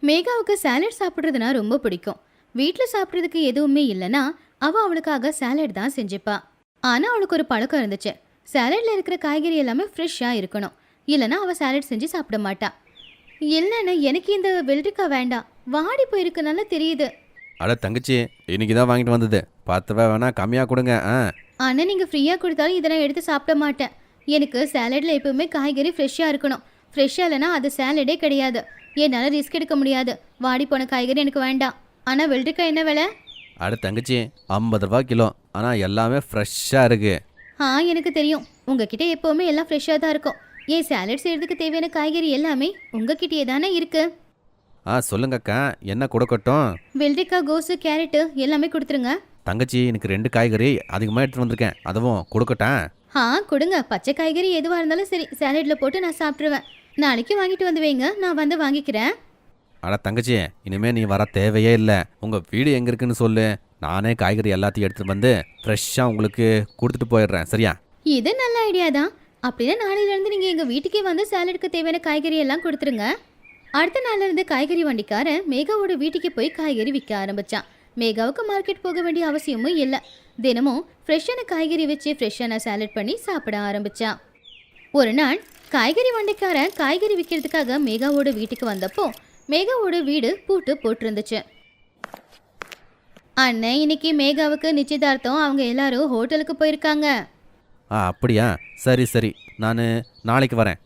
மேகாவுக்கு salad சாப்பிட்றதுனா ரொம்ப பிடிக்கும். வீட்டில் சாப்பிட்றதுக்கு எதுவுமே இல்லைன்னா அவளுக்காக சாலட் தான் செஞ்சுப்பா. ஆனால் அவளுக்கு ஒரு பழக்கம் இருந்துச்சு. சாலட்ல இருக்கிற காய்கறி எல்லாமே ஃப்ரெஷ்ஷாக இருக்கணும், இல்லைன்னா அவள் சாலட் செஞ்சு சாப்பிட மாட்டா. இல்லைன்னு எனக்கு இந்த வெள்ளரிக்காய் வேண்டாம், வாடி போயிருக்குனால தெரியுது. அட தங்கச்சி, இன்னைக்கு தான் வாங்கிட்டு வந்தது, 10 ரூபா வேணா கம்மியாக கொடுங்க. ஆனால் நீங்கள் ஃப்ரீயாக கொடுத்தாலும் இதை நான் எடுத்து சாப்பிட மாட்டேன். எனக்கு சாலடில் எப்பவுமே காய்கறி ஃப்ரெஷ்ஷாக இருக்கணும். ஃப்ரெஷ்ஷாக இல்லைன்னா அது சாலடே கிடையாது. என்னால் ரிஸ்க் எடுக்க முடியாது. வாடி போன காய்கறி எனக்கு வேண்டாம். ஆனால் வெள்ளரிக்காய் என்ன விலை? அட தங்கச்சி, 50 ரூபா கிலோ. ஆனால் எல்லாமே ஃப்ரெஷ்ஷாக இருக்கு. எனக்கு தெரியும், உங்ககிட்ட எப்போவுமே எல்லாம் ஃப்ரெஷ்ஷாக தான் இருக்கும். ஏன் சாலட் செய்கிறதுக்கு தேவையான காய்கறி எல்லாமே உங்ககிட்டயே தானே இருக்கு. சொல்லுங்கக்கா, என்ன கொடுக்கட்டும்? வெள்ளரிக்காய், கோஸு, கேரட்டு எல்லாமே கொடுத்துருங்க. தங்கச்சி, எனக்கு 2 காய்கறி அதிகமாக எடுத்துகிட்டு வந்திருக்கேன், அதுவும் கொடுக்கட்டேன்? கொடுங்க. பச்சை காய்கறி எதுவாக இருந்தாலும் சரி, சாலடில் போட்டு நான் சாப்பிட்ருவேன். நாளைக்கு வாங்கிட்டு வந்து வைங்க, நான் வந்து வாங்கிக்கிறேன். அட தங்கச்சி, இனிமேல் நீ வர தேவையே இல்லை. உங்கள் வீடு எங்கே இருக்குன்னு சொல்லு, நானே காய்கறி எல்லாத்தையும் எடுத்துகிட்டு வந்து ஃப்ரெஷ்ஷாக உங்களுக்கு கொடுத்துட்டு போயிடுறேன், சரியா? இது நல்ல ஐடியா தான். அப்படின்னா நாளையிலேருந்து நீங்கள் எங்கள் வீட்டுக்கே வந்து சாலடுக்கு தேவையான காய்கறி எல்லாம் கொடுத்துருங்க. அடுத்த நாள்லேருந்து காய்கறி வண்டிக்காரன் மேகாவோட வீட்டுக்கு போய் காய்கறி விற்க ஆரம்பித்தான். மேகாவுக்கு மார்க்கெட் போக வேண்டிய அவசியமும் இல்லை. தினமும் ஃப்ரெஷ்ஷான காய்கறி வச்சு ஃப்ரெஷ்ஷான சாலட் பண்ணி சாப்பிட ஆரம்பித்தான். ஒரு நாள் காய்கறி வண்டிக்காரன் காய்கறி விற்கிறதுக்காக மேகாவோட வீட்டுக்கு வந்தப்போ மேகாவோட வீடு பூட்டு போட்டிருந்துச்சு. அண்ணன், இன்னைக்கு மேகாவுக்கு நிச்சயதார்த்தம், அவங்க எல்லாரும் ஹோட்டலுக்கு போயிருக்காங்க. அப்படியா? சரி சரி, நான் நாளைக்கு வரேன்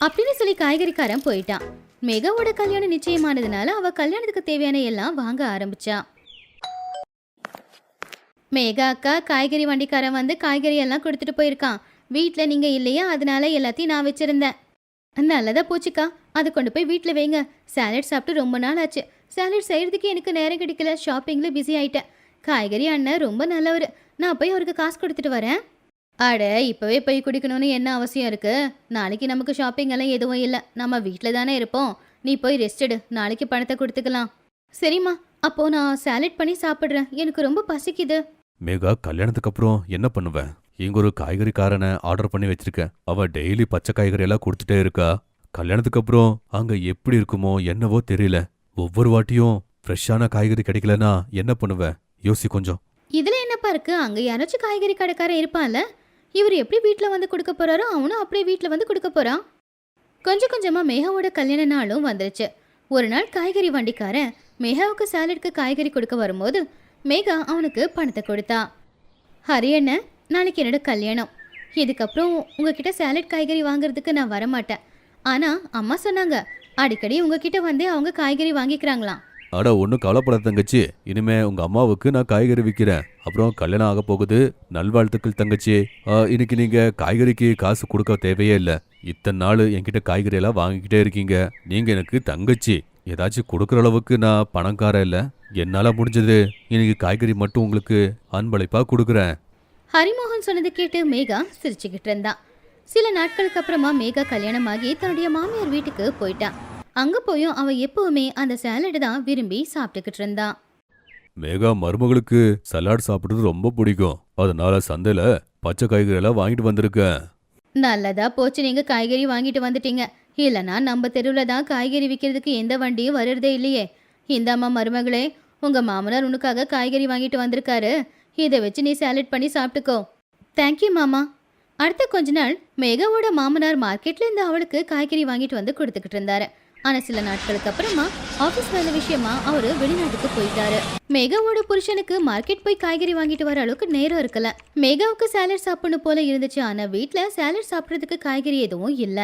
அப்படின்னு சொல்லி காய்கறிக்காரன் போயிட்டான். மேகாவோட கல்யாணம் நிச்சயமானதுனால அவ கல்யாணத்துக்கு தேவையான எல்லாம் வாங்க ஆரம்பிச்சா. மேகா அக்கா, காய்கறி வண்டிக்காரன் வந்து காய்கறி எல்லாம் கொடுத்துட்டு போயிருக்கான். வீட்டில் நீங்கள் இல்லையா, அதனால எல்லாத்தையும் நான் வச்சிருந்தேன். நல்லதா போச்சுக்கா, அதை கொண்டு போய் வீட்டில் வைங்க. சாலட் சாப்பிட்டு ரொம்ப நாள் ஆச்சு. சாலட் செய்கிறதுக்கு எனக்கு நேரம் கிடைக்கல, ஷாப்பிங்கில் பிஸி ஆகிட்டேன். காய்கறி அண்ணன் ரொம்ப நல்லவர், நான் போய் அவருக்கு காசு கொடுத்துட்டு வரேன். அட, இப்போவே போய் குடிக்கணும்னு என்ன அவசியம் இருக்குது? நாளைக்கு நமக்கு ஷாப்பிங் எல்லாம் எதுவும் இல்லை, நம்ம வீட்டில் தானே இருப்போம். நீ போய் ரெஸ்ட் எடு, நாளைக்கு பணத்தை கொடுத்துக்கலாம். சரிம்மா, அப்போது நான் சாலட் பண்ணி சாப்பிட்றேன், எனக்கு ரொம்ப பசிக்குது. மேகா, கல்யாணத்துக்கு அப்புறம் என்ன பண்ணுவேன்? இங்க ஒரு காய்கறிக்காரனை ஆர்டர் பண்ணி வச்சிருக்கேன். அவ டெய்லி பச்சை காய்கறி எல்லாம் கொடுத்துட்டே இருக்கா. கல்யாணத்துக்கு அப்புறம் அங்க எப்படி இருக்குமோ என்னவோ தெரியல. ஒவ்வொரு வாட்டியும் ஃப்ரெஷ்ஷான காய்கறி கிடைக்கலனா என்ன பண்ணுவேன்? யோசி கொஞ்சம். இதுல என்னப்பா இருக்கு? அங்க யாராச்சும் காய்கறி கடைக்காரன் இருப்பான்ல, இவர் எப்படி வீட்டில் வந்து கொடுக்க போறாரோ அவனும் அப்படியே வீட்டில் வந்து கொடுக்க போறான். கொஞ்சம் கொஞ்சமா மேகாவோட கல்யாண நாளும் வந்துருச்சு. ஒரு நாள் காய்கறி வண்டிக்காரன் மேகாவுக்கு சாலட்க்கு காய்கறி கொடுக்க வரும்போது மேகா அவனுக்கு பணத்தை கொடுத்தா. ஹரி அண்ணன், நாளைக்கு என்னோட கல்யாணம். இதுக்கப்புறம் உங்ககிட்ட சாலட் காய்கறி வாங்குறதுக்கு நான் வரமாட்டேன். ஆனா அம்மா சொன்னாங்க, அடிக்கடி உங்ககிட்ட வந்து அவங்க காய்கறி வாங்கிக்கிறாங்களாம். அட, ஒன்றும் கவலைப்படாத தங்கச்சி, இனிமே உங்க அம்மாவுக்கு நான் காய்கறி விற்கிறேன். அப்புறம் கல்யாணம் ஆக போகுது, நல்வாழ்த்துக்கள் தங்கச்சி. இன்னைக்கு நீங்க காய்கறிக்கு காசு கொடுக்க தேவையே இல்லை. இத்தனை நாள் என்கிட்ட காய்கறி எல்லாம் வாங்கிக்கிட்டே இருக்கீங்க. நீங்க எனக்கு தங்கச்சி, ஏதாச்சும் கொடுக்குற அளவுக்கு நான் பணக்கார இல்லை. என்னால முடிஞ்சது இன்னைக்கு காய்கறி மட்டும் உங்களுக்கு அன்பளிப்பா கொடுக்குறேன். ஹரிமோகன் சொன்னது கேட்டு மேகா சிரிச்சுக்கிட்டு இருந்தான். சில நாட்களுக்கு அப்புறமா மேகா கல்யாணமாகி தன்னுடைய மாமியார் வீட்டுக்கு போயிட்டான். அங்க போயும் அவன் எப்பவுமே அந்த சாலட் தான் விரும்பி சாப்பிட்டுக்கிட்டு இருந்தான். மேகா மருமகளுக்கு சலாட் சாப்பிடுறது ரொம்ப பிடிக்கும், அதனால சந்தையில பச்சை காய்கறி எல்லாம் வாங்கிட்டு வந்திருக்கேன். நல்லதா போச்சு, நீங்க காய்கறி வாங்கிட்டு வந்துட்டீங்க. இல்லைன்னா நம்ம தெருவில் தான் காய்கறி விற்கிறதுக்கு எந்த வண்டியும் வருறதே இல்லையே. இந்தாம்மா மருமகளே, உங்க மாமனார் உனக்காக காய்கறி வாங்கிட்டு வந்திருக்காரு. இதை வச்சு நீ சாலட் பண்ணி சாப்பிட்டுக்கோ. தேங்க்யூ மாமா. அடுத்த கொஞ்ச நாள் மேகாவோட மாமனார் மார்க்கெட்ல இருந்து அவளுக்கு காய்கறி வாங்கிட்டு வந்து கொடுத்துக்கிட்டு இருந்தாரு. ஆனா சில நாட்களுக்கு அப்புறமா ஆபீஸ் வேலை விஷயமா அவரு வெளிநாட்டுக்கு போயிட்டாரு. மேகாவோட புருஷனுக்கு மார்க்கெட் போய் காய்கறி வாங்கிட்டு வர அளவுக்கு நேரம் இருக்கல. மேகாவுக்கு சாலட் சாப்பிடணும் போல இருந்துச்சு, ஆனா வீட்டுல சாலட் சாப்பிட்றதுக்கு காய்கறி எதுவும் இல்ல.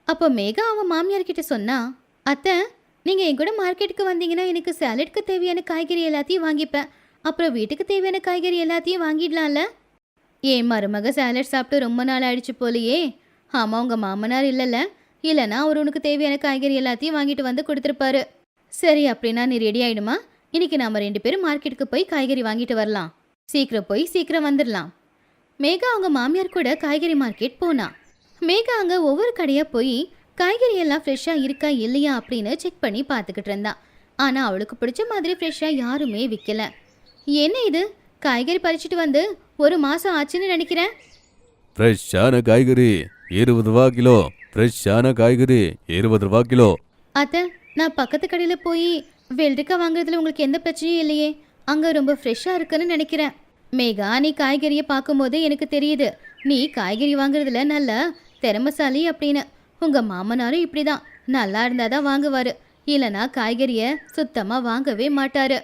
அப்போ மேகா அவன் மாமியார் கிட்ட சொன்னா, அத்தை, நீங்க என் கூட மார்க்கெட்டுக்கு வந்தீங்கன்னா எனக்கு சாலட்க்கு தேவையான காய்கறி எல்லாத்தையும் வாங்கிப்பேன். அப்புறம் வீட்டுக்கு தேவையான காய்கறி எல்லாத்தையும் வாங்கிடலாம்ல. ஏன் மருமக சாலட் சாப்பிட்டு ரொம்ப நாள் ஆயிடுச்சு போலையே. ஆமா, உங்க மாமனார் இல்லைல்ல, இல்லைன்னா அவர் உனக்கு தேவையான காய்கறி எல்லாத்தையும் வாங்கிட்டு வந்து கொடுத்துருப்பாரு. சரி, அப்படின்னா நீ ரெடி ஆயிடுமா? இன்னைக்கு நாம 2 பேரும் மார்க்கெட்டுக்கு போய் காய்கறி வாங்கிட்டு வரலாம். சீக்கிரம் போய் சீக்கிரம் வந்துடலாம். மேகா அவங்க மாமியார் கூட காய்கறி மார்க்கெட் போனா. மேகா அங்க ஒவ்வொரு கடையா போய் காய்கறி எல்லாம் ஃப்ரெஷ்ஷா இருக்கா இல்லையா அப்படின்னு செக் பண்ணி பார்த்துக்கிட்டு இருந்தா. ஆனா அவளுக்கு பிடிச்ச மாதிரி ஃப்ரெஷ்ஷா யாருமே விற்கல. என்ன இது, காய்கறி பறிச்சுட்டு வந்து 1 மாசம் ஆச்சுன்னு நினைக்கிறேன். ஃப்ரெஷ்ஷான காய்கறி 20 ரூபா கிலோ. ஃப்ரெஷ்ஷான காய்கறி 20 ரூபா கிலோ. அத்தை, நான் பக்கத்து கடையில் போய் வெள்ளரிக்காய் வாங்குறதுல உங்களுக்கு எந்த பிரச்சனையும் இல்லையே. அங்கே ரொம்ப ஃப்ரெஷ்ஷாக இருக்குன்னு நினைக்கிறேன். மேகா, நீ காய்கறியை பார்க்கும்போது எனக்கு தெரியுது நீ காய்கறி வாங்குறதுல நல்ல திறமசாலி அப்படின்னு. உங்கள் மாமனாரும் இப்படி தான், நல்லா இருந்தால் தான் வாங்குவார், இல்லைனா காய்கறியை சுத்தமாக வாங்கவே மாட்டார்.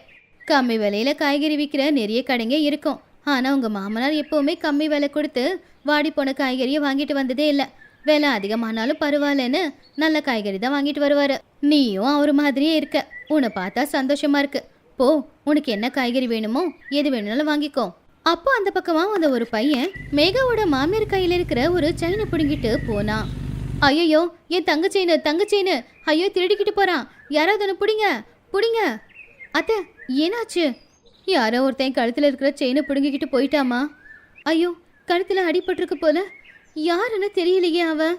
கம்மி விலையில் காய்கறி விற்கிற நிறைய கடைங்க இருக்கும். ஆனால் உங்கள் மாமனார் எப்போவுமே கம்மி விலை கொடுத்து வாடி போன காய்கறியை வாங்கிட்டு வந்ததே இல்லை. விலை அதிகமானாலும் பரவாயில்லன்னு நல்ல காய்கறி தான் வாங்கிட்டு வருவார். நீயும் அவர் மாதிரியே இருக்க. உன்னை பார்த்தா சந்தோஷமா இருக்கு. போ, உனக்கு என்ன காய்கறி வேணுமோ எது வேணும்னாலும் வாங்கிக்கோ. அப்போ அந்த பக்கமா வந்த ஒரு பையன் மேகாவோட மாமியார் கையில் இருக்கிற ஒரு செயினை பிடுங்கிட்டு போனான். ஐயோ, என் தங்க செயின், ஐயோ திருடிக்கிட்டு போறான், யாராவது ஒன்று பிடிங்க பிடிங்க. அத்தை, ஏனாச்சு? யாரோ ஒருத்தன் கழுத்தில் இருக்கிற செயினை பிடுங்கிக்கிட்டு போயிட்டாமா. ஐயோ, கழுத்தில் அடிபட்டிருக்கு போல, யாருன்னு தெரியலையே அவன்.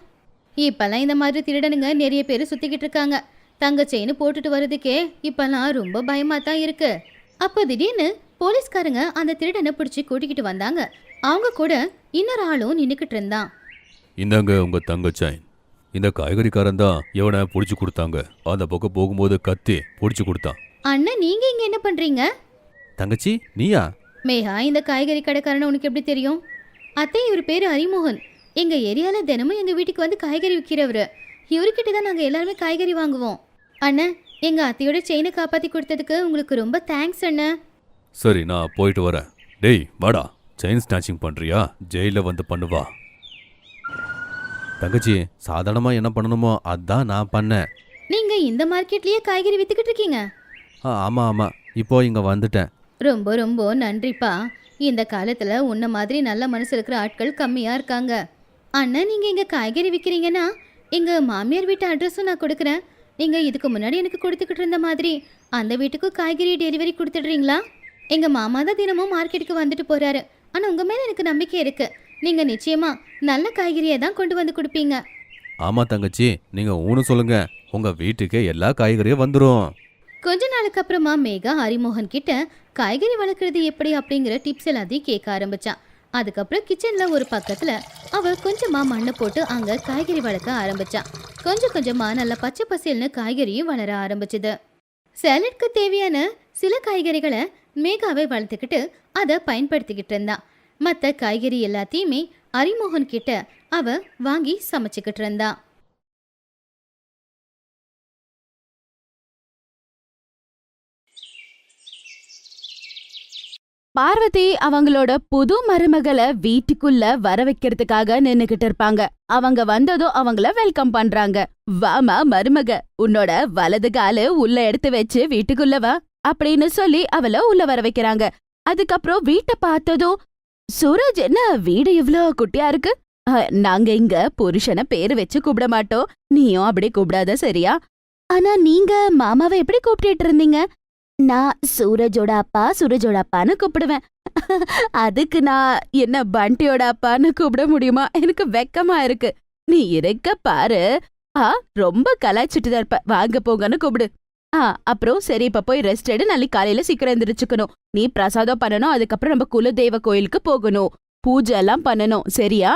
இப்பெல்லாம் இந்த மாதிரி திருடனுங்க நிறைய பேர் சுத்திக்கிட்டு இருக்காங்க. தங்க செயின் போட்டுட்டு வர்றதுக்கே இப்பெல்லாம் ரொம்ப பயமா தான் இருக்கு. அப்போ திடீர்னு போலீஸ்காரங்க அந்த திருடனை பிடிச்சி கூட்டிக்கிட்டு வந்தாங்க. அவங்க கூட இன்னொரு ஆளும் நின்றுக்கிட்டு இருந்தான். இந்தாங்க உங்க தங்க செயின். இந்த காய்கறிக்காரன் தான் இவனை பிடிச்சி கொடுத்தாங்க. அந்த பக்கம் போகும்போது கத்தி பிடிச்சி கொடுத்தான். அண்ணன், நீங்க இங்க என்ன பண்றீங்க? தங்கச்சி, நீயா? மேகா, இந்த காய்கறி கடைக்காரனை உனக்கு எப்படி தெரியும்? அத்தை, இவர் பேரு ஹரிமோகன். எங்க ஏரியால தினமும் எங்க வீட்டுக்கு வந்து காய்கறி விற்கிறவர். இவர்கிட்ட தான் நாங்க எல்லாருமே காய்கறி வாங்குவோம். அண்ணன், எங்க அத்தையோட செயினை காப்பாத்தி கொடுத்ததுக்கு உங்களுக்கு ரொம்ப தேங்க்ஸ் அண்ணன். சரி, நான் போயிட்டு வரேன். டேய் வாடா, செயின் ஸ்நாச்சிங் பண்றியா? ஜெயில வந்து பண்ணுவா. தங்கச்சி, சாதாரணமா என்ன பண்ணணுமோ அதான் நான் பண்ணேன். நீங்க இந்த மார்க்கெட்லயே காய்கறி வித்துக்கிட்டு இருக்கீங்க? ஆமா ஆமா, இப்போ இங்க வந்துட்டேன். ரொம்ப ரொம்ப நன்றிப்பா. இந்த காலத்துல உன்ன மாதிரி நல்ல மனசு இருக்கிற ஆட்கள் கம்மியா இருக்காங்க. அண்ணா, நீங்க இங்க காய்கறி விற்கிறீங்கன்னா எங்க மாமியார் வீட்டு அட்ரஸும் நான் கொடுக்குறேன். நீங்க இதுக்கு முன்னாடி எனக்கு கொடுத்துக்கிட்டு இருந்த மாதிரி அந்த வீட்டுக்கும் காய்கறி டெலிவரி கொடுத்துடுறீங்களா? எங்க மாமா தான் தினமும் மார்க்கெட்டுக்கு வந்துட்டு போறாரு. ஆனா உங்க மேல எனக்கு நம்பிக்கை இருக்கு. நீங்க நிச்சயமா நல்ல காய்கறியை தான் கொண்டு வந்து கொடுப்பீங்க. ஆமா தங்கச்சி, நீங்க ஊன்னு சொல்லுங்க, உங்க வீட்டுக்கு எல்லா காய்கறியும் வந்துடும். கொஞ்ச நாளுக்கு அப்புறமா மேகா ஹரிமோகன் கிட்ட காய்கறி வளர்க்குறது எப்படி அப்படிங்கிற டிப்ஸ் எல்லாத்தையும் கேட்க ஆரம்பிச்சான். அதுக்கப்புறம் கிச்சன்ல ஒரு பக்கத்துல அவ கொஞ்சமா மண்ணை போட்டு அங்க காய்கறி வளர்க்க ஆரம்பிச்சான். கொஞ்சம் கொஞ்சமா நல்ல பச்சை பசேல்னு காய்கறியும் வளர ஆரம்பிச்சுது. சாலட்க்கு தேவையான சில காய்கறிகளை மேகாவை வளர்த்துக்கிட்டு அதை பயன்படுத்திக்கிட்டு இருந்தான். மற்ற காய்கறி எல்லாத்தையுமே ஹரிமோகன் கிட்ட அவ வாங்கி சமைச்சுக்கிட்டு இருந்தான். பார்வதி அவங்களோட புது மருமகளை வீட்டுக்குள்ள வர வைக்கிறதுக்காக நின்னுகிட்டு இருப்பாங்க. அவங்க வந்ததும் அவங்கள வெல்கம் பண்றாங்க. வாமா மருமக, உன்னோட வலது காலு உள்ள எடுத்து வச்சு வீட்டுக்குள்ள வா அப்படின்னு சொல்லி அவள உள்ள வர வைக்கிறாங்க. அதுக்கப்புறம் வீட்டை பார்த்ததும், சூரஜ், என்ன வீடு இவ்ளோ குட்டியா இருக்கு? நாங்க இங்க புருஷனை பேரு வச்சு கூப்பிட மாட்டோம், நீயும் அப்படி கூப்பிடாத சரியா? ஆனா நீங்க மாமாவை எப்படி கூப்பிட்டு இருந்தீங்க? நான் சூரஜோட அப்பான்னு கூப்பிடுவேன். அதுக்கு நான் என்ன பண்டியோட அப்பான்னு கூப்பிட முடியுமா? எனக்கு வெக்கமா இருக்கு. நீ இருக்க பாரு. ரொம்ப கலாய்ச்சிட்டு தான் இருப்ப. வாங்க போங்கன்னு கூப்பிடு. அப்புறம் சரி, இப்ப போய் ரெஸ்ட் எடு. நாளைக்கு காலையில சீக்கிரம் எந்திரிச்சுக்கணும். நீ பிரசாதம் பண்ணணும். அதுக்கப்புறம் நம்ம குலதெய்வ கோயிலுக்கு போகணும். பூஜை எல்லாம் பண்ணணும் சரியா?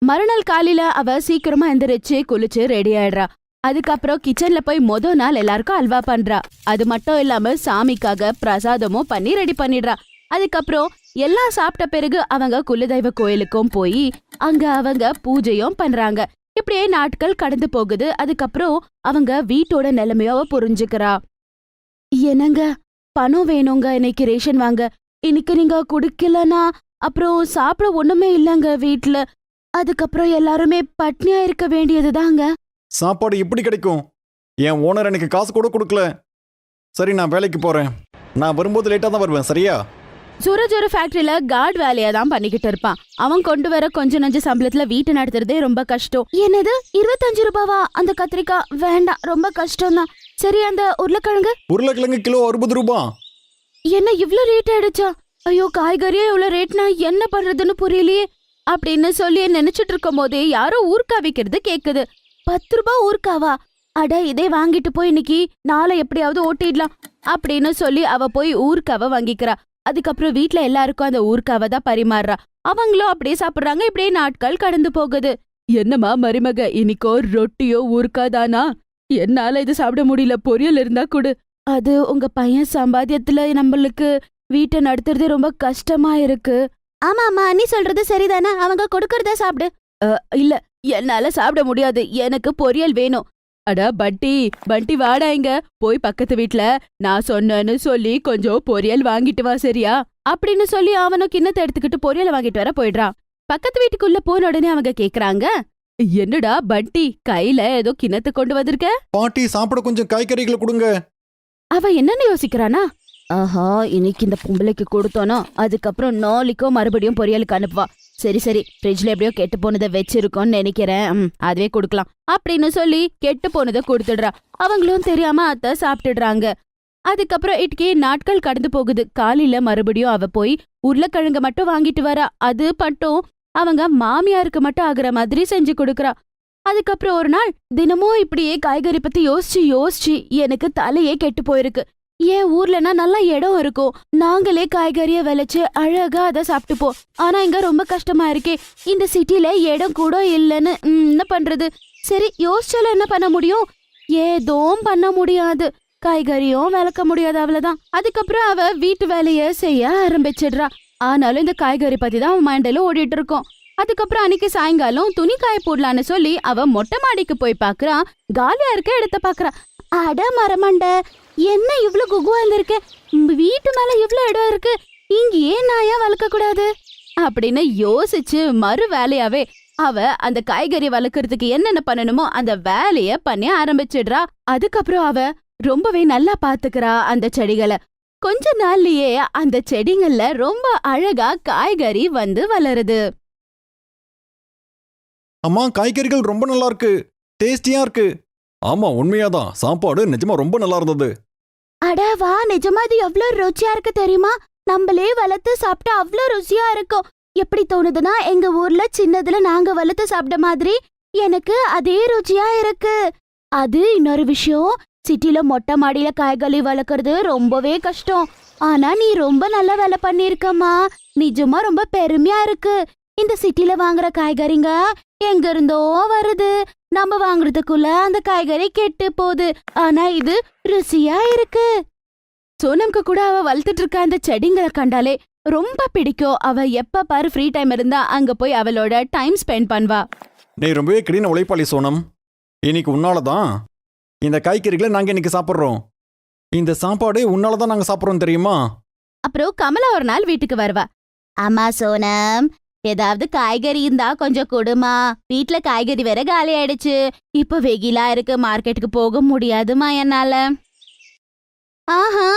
மறுநாள் காலையில அவ சீக்கிரமா எந்திரிச்சு குளிச்சு ரெடி ஆயிடுறா. அதுக்கப்புறம் கிச்சன்ல போய் மொதல் நாள் எல்லாருக்கும் அல்வா பண்றா. அது மட்டும் இல்லாம சாமிக்காக பிரசாதமும் பண்ணி ரெடி பண்ணிடுறா. அதுக்கப்புறம் எல்லாம் சாப்பிட்ட பிறகு அவங்க குலதெய்வ கோயிலுக்கும் போய் அங்க அவங்க பூஜையும் பண்றாங்க. இப்படியே நாட்கள் கடந்து போகுது. அதுக்கப்புறம் அவங்க வீட்டோட நிலைமையாவ புரிஞ்சுக்கிறா. என்னங்க, பணம் வேணுங்க, இன்னைக்கு ரேஷன் வாங்க. இன்னைக்கு நீங்க குடுக்கலனா அப்புறம் சாப்பிட ஒண்ணுமே இல்லங்க வீட்ல. அதுக்கப்புறம் எல்லாருமே பட்னியா இருக்க வேண்டியதுதாங்க. சாப்பாடு எப்படி கிடைக்கும்? என் ஓனர் எனக்கு காசு கூட கொடுக்கல. சரி, நான் வேலைக்கு போறேன். நான் வரும்போது லேட்டா தான் வருவேன் சரியா? சூரஜ் ஒரு ஃபேக்டரியில கார்டு வேலையா தான் பண்ணிக்கிட்டு இருப்பான். அவன் கொண்டு வர கொஞ்ச நஞ்ச சம்பளத்துல வீட்டு நடத்துறதே ரொம்ப கஷ்டம். என்னது 25 ரூபாவா? அந்த கத்திரிக்காய் வேண்டாம், ரொம்ப கஷ்டம் தான். சரி, அந்த உருளைக்கிழங்கு கிலோ 60 ரூபா. என்ன இவ்ளோ ரேட் ஆயிடுச்சா? ஐயோ, காய்கறியே இவ்வளவு ரேட்னா என்ன பண்றதுன்னு புரியலையே அப்படின்னு சொல்லி நினைச்சிட்டு இருக்கும் போதே யாரோ ஊர்க்கா விக்கிறது கேக்குது. 10 ரூபாய் ஊர்க்காவா? அட, இதே வாங்கிட்டு போய் இன்னைக்கு நாளை எப்படியாவது ஓட்டிடலாம் அப்படின்னு சொல்லி அவ போய் ஊர்க்காவை வாங்கிக்கிறா. அதுக்கப்புறம் வீட்ல எல்லாருக்கும் அந்த ஊர்க்காவை தான் பரிமாறுறா. அவங்களும் அப்படியே சாப்பிடுறாங்க. இப்படியே நாட்கள் கடந்து போகுது. என்னம்மா மருமக, இன்னைக்கோ ரொட்டியோ ஊர்க்காதானா? என்னால இது சாப்பிட முடியல, பொரியல் இருந்தா கொடு. அது உங்க பையன் சம்பாத்தியத்துல நம்மளுக்கு வீட்டை நடத்துறது ரொம்ப கஷ்டமா இருக்கு. ஆமா ஆமா, நீ சொல்றது சரிதானே, அவங்க கொடுக்கறத சாப்பிடு. இல்ல, என்னால சாப்பிட முடியாது, எனக்கு பொரியல் வேணும். அட பட்டி பட்டி, வாடா இங்க. போய் பக்கத்து வீட்ல நான் சொன்னேன்னு சொல்லி கொஞ்சம் பொரியல் வாங்கிட்டு வா, சரியா? அப்படின்னு சொல்லி அவனும் கிண்ணத்தை எடுத்துக்கிட்டு பொரியலை வாங்கிட்டு வர போயிடுறான். பக்கத்து வீட்டுக்குள்ள போன உடனே அவங்க கேக்குறாங்க, என்னடா பட்டி, கையில ஏதோ கிண்ணத்தை கொண்டு வந்திருக்க? பாட்டி சாப்பிட கொஞ்சம் காய்கறிகளை கொடுங்க. அவ என்னன்னு யோசிக்கிறானா, ஆஹா, இன்னைக்கு இந்த பொம்பளைக்கு கொடுத்தோனோ அதுக்கப்புறம் நாளைக்கோ மறுபடியும் பொரியலுக்கு அனுப்புவா. சரி சரி, ஃப்ரிட்ஜ்ல எப்படியோ கெட்டு போனதை வச்சிருக்கோன்னு நினைக்கிறேன், அதுவே கொடுக்கலாம் அப்படின்னு சொல்லி கெட்டு போனதை கொடுத்துடுறா. அவங்களும் தெரியாம அத்தை சாப்பிட்டுடுறாங்க. அதுக்கப்புறம் இட்கே நாட்கள் கடந்து போகுது. காலையில மறுபடியும் அவ போய் உருளைக்கிழங்க மட்டும் வாங்கிட்டு வரா. அது மட்டும் அவங்க மாமியாருக்கு மட்டும் ஆகுற மாதிரி செஞ்சு கொடுக்கறா. அதுக்கப்புறம் ஒரு நாள் தினமும் இப்படியே காய்கறி பத்தி யோசிச்சு யோசிச்சு எனக்கு தலையே கெட்டு போயிருக்கு. ஏன் ஊர்லனா நல்ல இடம் இருக்கும், நாங்களே காய்கறிய விளைச்சு அழகா அதை சாப்பிட்டுப்போம். ஆனா இங்க ரொம்ப கஷ்டமா இருக்கே, இந்த சிட்டில இடம் கூட இல்லைன்னு என்ன பண்றது? சரி, யோசிச்சாலும் என்ன பண்ண முடியும்? ஏதோம் பண்ண முடியாது, காய்கறியும் விளக்க முடியாது, அவ்வளவுதான். அதுக்கப்புறம் அவ வீட்டு வேலைய செய்ய ஆரம்பிச்சிடுறா. ஆனாலும் இந்த காய்கறி பத்தி தான் அவன் மைண்ட்ல ஓடிட்டு இருக்கோம். அதுக்கப்புறம் அன்னைக்கு சாயங்காலம் துணி காய போடலான்னு சொல்லி அவ மொட்டை மாடிக்கு போய் பாக்குறா. காலியா இருக்க இடத்த பாக்குறா. அட மரமண்ட, என்ன இவ்வளவு குகுவா இருந்திருக்க, வீட்டு மேல இவ்வளவு இடம் இருக்கு, இங்க ஏன் நான் ஏன் வளர்க்க கூடாது அப்படின்னு யோசிச்சு மறு வேலையாவே அவ அந்த காய்கறி வளர்க்கறதுக்கு என்னென்ன பண்ணணுமோ அந்த வேலைய பண்ணி ஆரம்பிச்சிடுறா. அதுக்கப்புறம் அவ ரொம்பவே நல்லா பாத்துக்கிறா அந்த செடிகளை. கொஞ்ச நாள்லயே அந்த செடிகள்ல ரொம்ப அழகா காய்கறி வந்து வளருது. அம்மா, காய்கறிகள் ரொம்ப நல்லா இருக்கு, டேஸ்டியா இருக்கு. ஆமா, உண்மையாதான், சாப்பாடு நிஜமா ரொம்ப நல்லா இருந்தது. அட வா, நிஜமா இது எவ்வளவு ருச்சியா இருக்கு தெரியுமா? நம்மளே வளர்த்து சாப்பிட்டா அவ்வளவு ருசியா இருக்கும். எப்படி தோணுதுன்னா, எங்க ஊர்ல சின்னதுல நாங்க வளர்த்து சாப்பிட்ட மாதிரி எனக்கு அதே ருச்சியா இருக்கு. அது இன்னொரு விஷயம், சிட்டில மொட்டை மாடியில காய்கறி வளர்க்கறது ரொம்பவே கஷ்டம். ஆனா நீ ரொம்ப நல்ல வேலை பண்ணிருக்கம்மா, நிஜமா ரொம்ப பெருமையா இருக்கு. இந்த சிட்டில வாங்குற காய்கறிங்க எங்க இருந்தோ வருது, நம்ம வாங்குறதுக்குள்ள அந்த காய்கறி கெட்டு போகுது. ஆனா இது ருசியா இருக்கு. சோனம்க்கு கூட அவ வளர்த்துட்டு இருக்க அந்த செடிங்களை கண்டாலே ரொம்ப பிடிக்கும். அவ எப்ப பாரு ஃப்ரீ டைம் இருந்தா அங்க போய் அவளோட டைம் ஸ்பெண்ட் பண்ணுவா. நீ ரொம்பவே கடின உழைப்பாளி சோனம். இன்னைக்கு உன்னாலதான் இந்த காய்கறிகளை நாங்க இன்னைக்கு சாப்பிட்றோம். இந்த சாப்பாடு உன்னாலதான் நாங்க சாப்பிட்றோம், தெரியுமா? அப்புறம் கமலா ஒரு நாள் வீட்டுக்கு வருவா. அம்மா சோனம், ஏதாவது காய்கறி இருந்தா கொஞ்சம் கொடுமா, வீட்ல காய்கறி வேற காலி ஆயிடுச்சு, இப்ப வெயிலா இருக்கு, மார்க்கெட்டுக்கு போக முடியாதுமா என்னால. ஆஹா,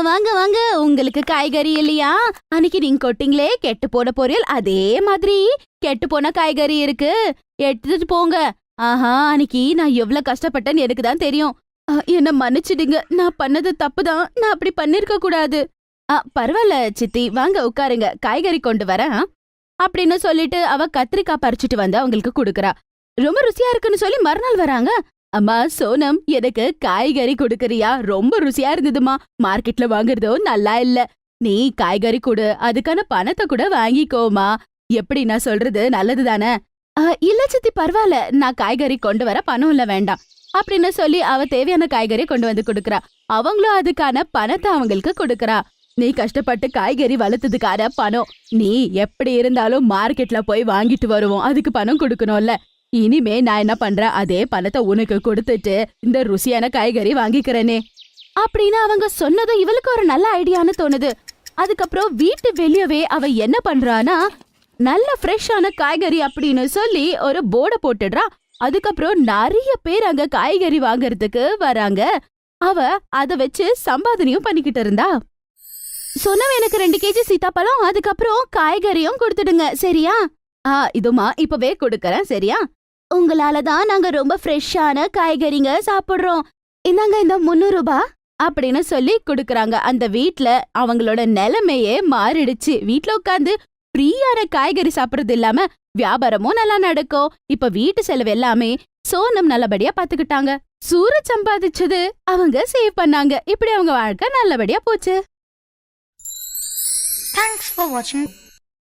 வாங்க வாங்க, உங்களுக்கு காய்கறி இல்லையா? அன்னைக்கு நீங்க கொட்டிங்களே கெட்டு போன பொரியல், அதே மாதிரி கெட்டு போன காய்கறி இருக்கு, எடுத்துட்டு போங்க. ஆஹா, அன்னைக்கு நான் எவ்வளவு கஷ்டப்பட்டேன்னு எனக்கு தான் தெரியும். என்ன மன்னிச்சிடுங்க, நான் பண்ணது தப்புதான், நான் அப்படி பண்ணிருக்க கூடாது. பரவாயில்ல சித்தி, வாங்க உட்காருங்க, காய்கறி கொண்டு வரேன் அப்படின்னு சொல்லிட்டு அவ கத்திரிக்காய் பறிச்சுட்டு வந்து அவங்களுக்கு கொடுக்கறா. ரொம்ப ருசியா இருக்குன்னு சொல்லி மறுநாள் வராங்க. அம்மா சோனம், எனக்கு காய்கறி கொடுக்கறியா? ரொம்ப ருசியா இருந்ததுமா, மார்க்கெட்ல வாங்குறதோ நல்லா இல்ல, நீ காய்கறி கொடு, அதுக்கான பணத்தை கூட வாங்கிக்கோமா. எப்படி நான் சொல்றது நல்லது தானே? இல்ல சித்தி, பரவாயில்ல, நான் காய்கறி கொண்டு வர பணம் இல்ல, வேண்டாம் அப்படின்னு சொல்லி அவ தேவையான காய்கறி கொண்டு வந்து கொடுக்கறா. அவங்களும் அதுக்கான பணத்தை அவங்களுக்கு கொடுக்கறா. நீ கஷ்டப்பட்டு காய்கறி வளர்த்ததுக்கான பணம், நீ எப்படி இருந்தாலும் மார்க்கெட்ல போய் வாங்கிட்டு வருவோம், அதுக்கு பணம் கொடுக்கணும்ல. இனிமே நான் என்ன பண்றேன், அதே பணத்தை உனக்கு கொடுத்துட்டு இந்த ருசியான காய்கறி வாங்கிக்கிறேனே அப்படின்னு அவங்க சொன்னதும் இவளுக்கு ஒரு நல்ல ஐடியான்னு தோணுது. அதுக்கப்புறம் வீட்டு வெளியவே அவ என்ன பண்றானா, நல்ல ஃப்ரெஷ்ஷான காய்கறி அப்படின்னு சொல்லி ஒரு போர்டை போட்டுடுறா. அதுக்கப்புறம் நிறைய பேர் அங்க காய்கறி வாங்கறதுக்கு வராங்க. அவ அத வச்சு சம்பாதனையும் பண்ணிக்கிட்டு இருந்தா. சொன்னவ, எனக்கு 2 கேஜி சீத்தாப்பழம், அதுக்கப்புறம் காய்கறியும் கொடுத்துடுங்க, சரியா? இதுமா இப்பவே கொடுக்கறேன், சரியா? உங்களாலதான் நாங்க ரொம்ப ஃப்ரெஷ்ஷான காய்கறிங்க சாப்பிடுறோம், இந்தாங்க இந்த 300 ரூபாய் அப்படின்னு சொல்லி கொடுக்கறாங்க. அந்த வீட்ல அவங்களோட நிலைமையே மாறிடுச்சு. வீட்ல உட்காந்து ஃப்ரீயான காய்கறி சாப்பிடுறது இல்லாம வியாபாரமும் நல்லா நடக்கும். இப்ப வீட்டு செலவு எல்லாமே சோனம் நல்லபடியா பாத்துக்கிட்டாங்க. சூரஜ் சம்பாதிச்சது அவங்க சேவ் பண்ணாங்க. இப்படி அவங்க வாழ்க்கை நல்லபடியா போச்சு. Thanks for watching.